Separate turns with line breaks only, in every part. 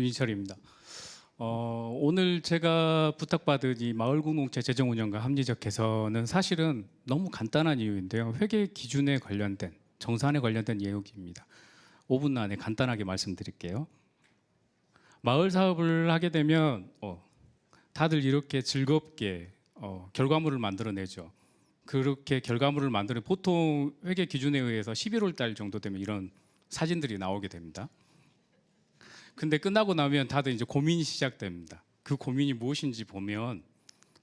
윤희철입니다. 오늘 제가 부탁받은 이 마을공동체 재정운영과 합리적 개선은 사실은 너무 간단한 이유인데요. 회계 기준에 관련된, 정산에 관련된 예우입니다. 5분 안에 간단하게 말씀드릴게요. 마을 사업을 하게 되면 다들 이렇게 즐겁게 결과물을 만들어내죠. 그렇게 결과물을 만드는 보통 회계 기준에 의해서 11월 달 정도 되면 이런 사진들이 나오게 됩니다. 근데 끝나고 나면 다들 이제 고민이 시작됩니다. 그 고민이 무엇인지 보면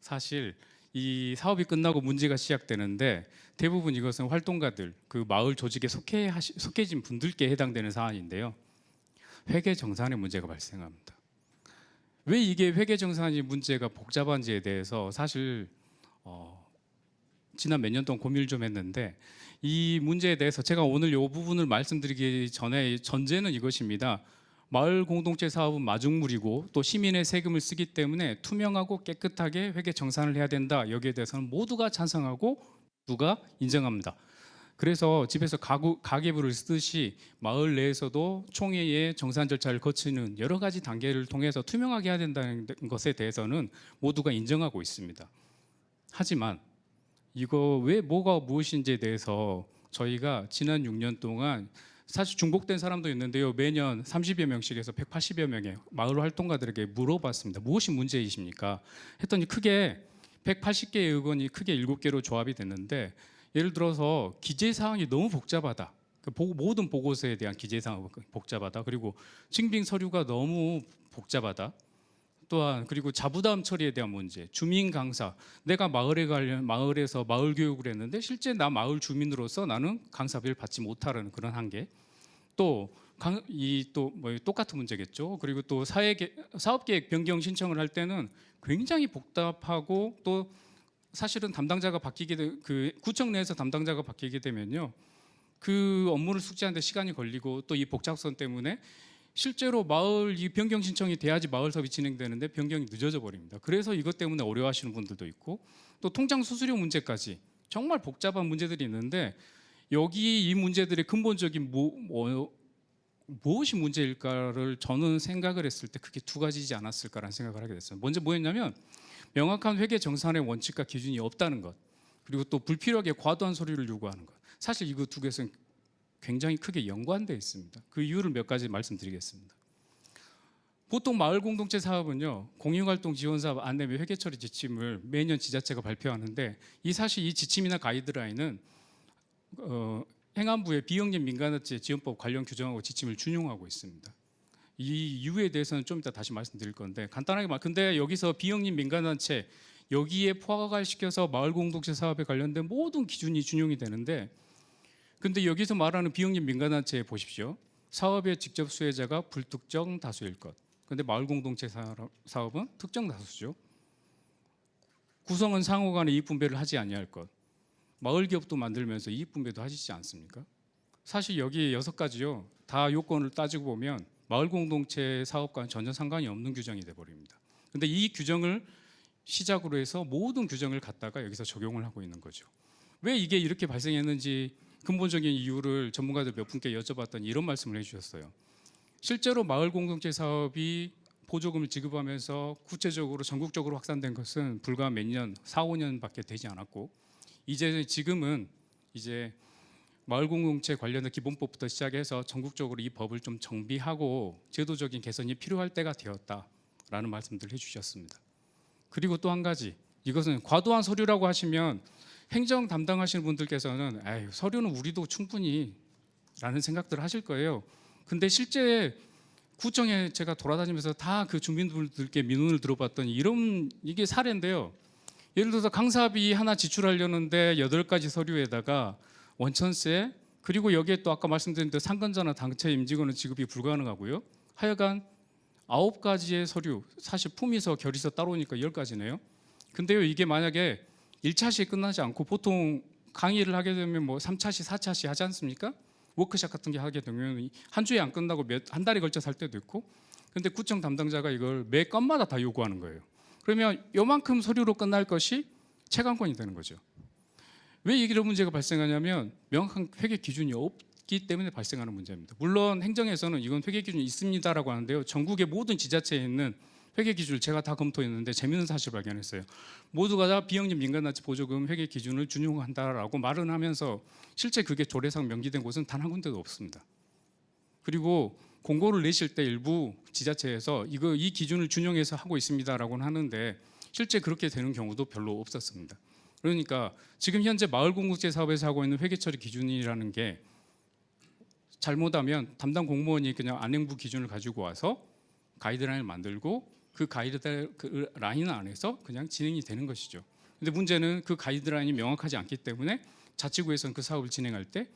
사실 이 사업이 끝나고 문제가 시작되는데 대부분 이것은 활동가들, 그 마을 조직에 속해진 분들께 해당되는 사안인데요. 회계 정산의 문제가 발생합니다. 왜 이게 회계 정산이 문제가 복잡한지에 대해서 사실 지난 몇 년 동안 고민을 좀 했는데 이 문제에 대해서 제가 오늘 이 부분을 말씀드리기 전에 전제는 이것입니다. 마을 공동체 사업은 마중물이고 또 시민의 세금을 쓰기 때문에 투명하고 깨끗하게 회계 정산을 해야 된다. 여기에 대해서는 모두가 찬성하고 누가 인정합니다. 그래서 집에서 가계부를 쓰듯이 마을 내에서도 총회의 정산 절차를 거치는 여러 가지 단계를 통해서 투명하게 해야 된다는 것에 대해서는 모두가 인정하고 있습니다. 하지만 이거 왜 뭐가 무엇인지에 대해서 저희가 지난 6년 동안 사실 중복된 사람도 있는데요. 매년 30여 명씩에서 180여 명의 마을 활동가들에게 물어봤습니다. 무엇이 문제이십니까? 했더니 크게 180개의 의견이 크게 7개로 조합이 됐는데 예를 들어서 기재사항이 너무 복잡하다. 모든 보고서에 대한 기재사항이 복잡하다. 그리고 증빙 서류가 너무 복잡하다. 또한 그리고 자부담 처리에 대한 문제, 주민 강사. 내가 마을에서 마을 교육을 했는데 실제 나 마을 주민으로서 나는 강사비를 받지 못하는 그런 한계. 또 똑같은 문제겠죠. 그리고 또 사업계획 변경 신청을 할 때는 굉장히 복잡하고 또 사실은 담당자가 구청 내에서 담당자가 바뀌게 되면요, 그 업무를 숙지하는 데 시간이 걸리고 또 이 복잡성 때문에 실제로 이 변경 신청이 돼야지 마을 사업이 진행되는데 변경이 늦어져 버립니다. 그래서 이것 때문에 어려워하시는 분들도 있고 또 통장 수수료 문제까지 정말 복잡한 문제들이 있는데 여기 이 문제들의 근본적인 무엇이 문제일까를 저는 생각을 했을 때 크게 두 가지지 않았을까라는 생각을 하게 됐어요. 먼저 뭐였냐면 명확한 회계 정산의 원칙과 기준이 없다는 것, 그리고 또 불필요하게 과도한 서류를 요구하는 것. 사실 이거 두 개는 굉장히 크게 연관되어 있습니다. 그 이유를 몇 가지 말씀드리겠습니다. 보통 마을 공동체 사업은요, 공유활동 지원사업 안내 및 회계 처리 지침을 매년 지자체가 발표하는데 사실 이 지침이나 가이드라인은 행안부의 비영리 민간업체 지원법 관련 규정하고 지침을 준용하고 있습니다. 이 이유에 대해서는 좀 이따 다시 말씀드릴 건데 간단하게 근데 여기서 비영리 민간단체 여기에 포괄 시켜서 마을 공동체 사업에 관련된 모든 기준이 준용이 되는데 근데 여기서 말하는 비영리 민간단체에 보십시오. 사업의 직접 수혜자가 불특정 다수일 것. 근데 마을 공동체 사업은 특정 다수죠. 구성원 상호 간의 이익 분배를 하지 아니할 것. 마을 기업도 만들면서 이익 분배도 하시지 않습니까? 사실 여기 6가지요. 다 요건을 따지고 보면 마을 공동체 사업과는 전혀 상관이 없는 규정이 돼 버립니다. 근데 이 규정을 시작으로 해서 모든 규정을 갖다가 여기서 적용을 하고 있는 거죠. 왜 이게 이렇게 발생했는지 근본적인 이유를 전문가들 몇 분께 여쭤봤더니 이런 말씀을 해주셨어요. 실제로 마을 공동체 사업이 보조금을 지급하면서 구체적으로 전국적으로 확산된 것은 불과 몇 년, 4, 5년밖에 되지 않았고 지금은 마을 공동체 관련된 기본법부터 시작해서 전국적으로 이 법을 좀 정비하고 제도적인 개선이 필요할 때가 되었다라는 말씀들을 해주셨습니다. 그리고 또 한 가지, 이것은 과도한 서류라고 하시면 행정 담당하시는 분들께서는 서류는 우리도 충분히 라는 생각들을 하실 거예요. 근데 실제 구청에 제가 돌아다니면서 다 그 주민분들께 민원을 들어봤더니 이게 사례인데요. 예를 들어서 강사비 하나 지출하려는데 8가지 서류에다가 원천세, 그리고 여기에 또 아까 말씀드린 대로 상근자나 당체 임직원은 지급이 불가능하고요. 하여간 9가지의 서류, 사실 품위서, 결의서 따로니까 10가지네요. 근데요, 이게 만약에 1차시 끝나지 않고 보통 강의를 하게 되면 3차시, 4차시 하지 않습니까? 워크숍 같은 게 하게 되면 한 주에 안 끝나고 한 달에 걸쳐서 할 때도 있고. 근데 구청 담당자가 이걸 매 건마다 다 요구하는 거예요. 그러면 요만큼 서류로 끝날 것이 채광권이 되는 거죠. 왜 이런 문제가 발생하냐면 명확한 회계 기준이 없기 없기 때문에 발생하는 문제입니다. 물론 행정에서는 이건 회계 기준이 있습니다라고 하는데요. 전국의 모든 지자체에 있는 회계 기준을 제가 다 검토했는데 재미있는 사실을 발견했어요. 모두가 다 비영리 민간단체 보조금 회계 기준을 준용한다라고 말은 하면서 실제 그게 조례상 명기된 곳은 단 한 군데도 없습니다. 그리고 공고를 내실 때 일부 지자체에서 이 기준을 준용해서 하고 있습니다라고는 하는데 실제 그렇게 되는 경우도 별로 없었습니다. 그러니까 지금 현재 마을공동체 사업에서 하고 있는 회계처리 기준이라는 게 잘못하면 담당 공무원이 그냥 안행부 기준을 가지고 와서 가이드라인을 만들고 그 가이드라인 안에서 그냥 진행이 되는 것이죠. 근데 문제는 그 가이드라인이 명확하지 않기 때문에 자치구에서는 그 사업을 진행할 때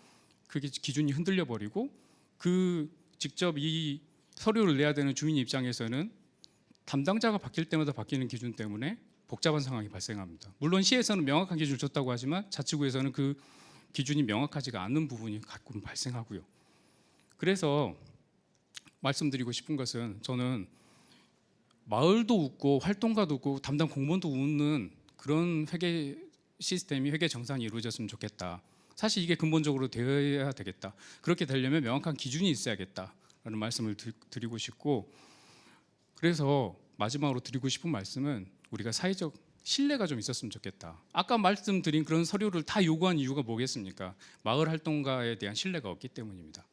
그게 기준이 흔들려 버리고 그 직접 이 서류를 내야 되는 주민 입장에서는 담당자가 바뀔 때마다 바뀌는 기준 때문에 복잡한 상황이 발생합니다. 물론 시에서는 명확한 기준을 줬다고 하지만 자치구에서는 그 기준이 명확하지가 않는 부분이 가끔 발생하고요. 그래서 말씀드리고 싶은 것은 저는 마을도 웃고 활동가도 웃고 담당 공무원도 웃는 그런 회계 시스템이 회계 정산이 이루어졌으면 좋겠다. 사실 이게 근본적으로 되어야 되겠다. 그렇게 되려면 명확한 기준이 있어야겠다라는 말씀을 드리고 싶고, 그래서 마지막으로 드리고 싶은 말씀은 우리가 사회적 신뢰가 좀 있었으면 좋겠다. 아까 말씀드린 그런 서류를 다 요구한 이유가 뭐겠습니까? 마을 활동가에 대한 신뢰가 없기 때문입니다.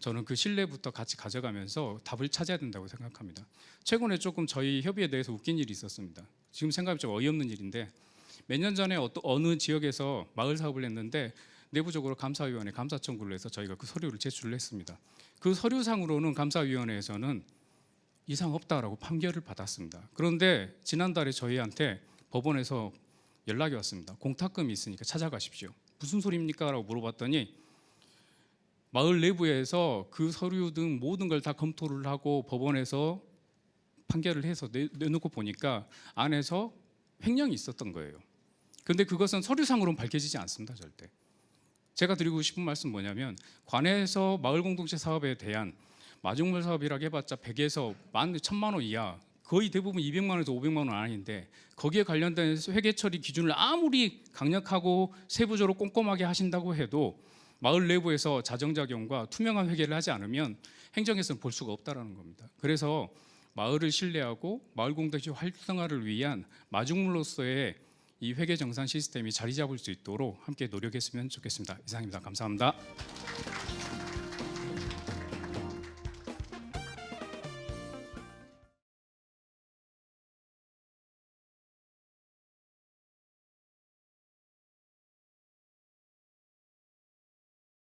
저는 그 신뢰부터 같이 가져가면서 답을 찾아야 된다고 생각합니다. 최근에 조금 저희 협의에 대해서 웃긴 일이 있었습니다. 지금 생각하면 좀 어이없는 일인데 몇 년 전에 어느 지역에서 마을 사업을 했는데 내부적으로 감사위원회 감사 청구를 해서 저희가 그 서류를 제출을 했습니다. 그 서류상으로는 감사위원회에서는 이상 없다라고 판결을 받았습니다. 그런데 지난달에 저희한테 법원에서 연락이 왔습니다. 공탁금이 있으니까 찾아가십시오. 무슨 소리입니까? 라고 물어봤더니 마을 내부에서 그 서류 등 모든 걸 다 검토를 하고 법원에서 판결을 해서 내놓고 보니까 안에서 횡령이 있었던 거예요. 그런데 그것은 서류상으로는 밝혀지지 않습니다. 절대. 제가 드리고 싶은 말씀 뭐냐면 관에서 마을 공동체 사업에 대한 마중물 사업이라고 해봤자 100에서 1000만 원 이하, 거의 대부분 200만 원에서 500만 원 안인데 거기에 관련된 회계 처리 기준을 아무리 강력하고 세부적으로 꼼꼼하게 하신다고 해도 마을 내부에서 자정작용과 투명한 회계를 하지 않으면 행정에서는 볼 수가 없다라는 겁니다. 그래서 마을을 신뢰하고 마을 공동체 활성화를 위한 마중물로서의 이 회계 정산 시스템이 자리 잡을 수 있도록 함께 노력했으면 좋겠습니다. 이상입니다. 감사합니다.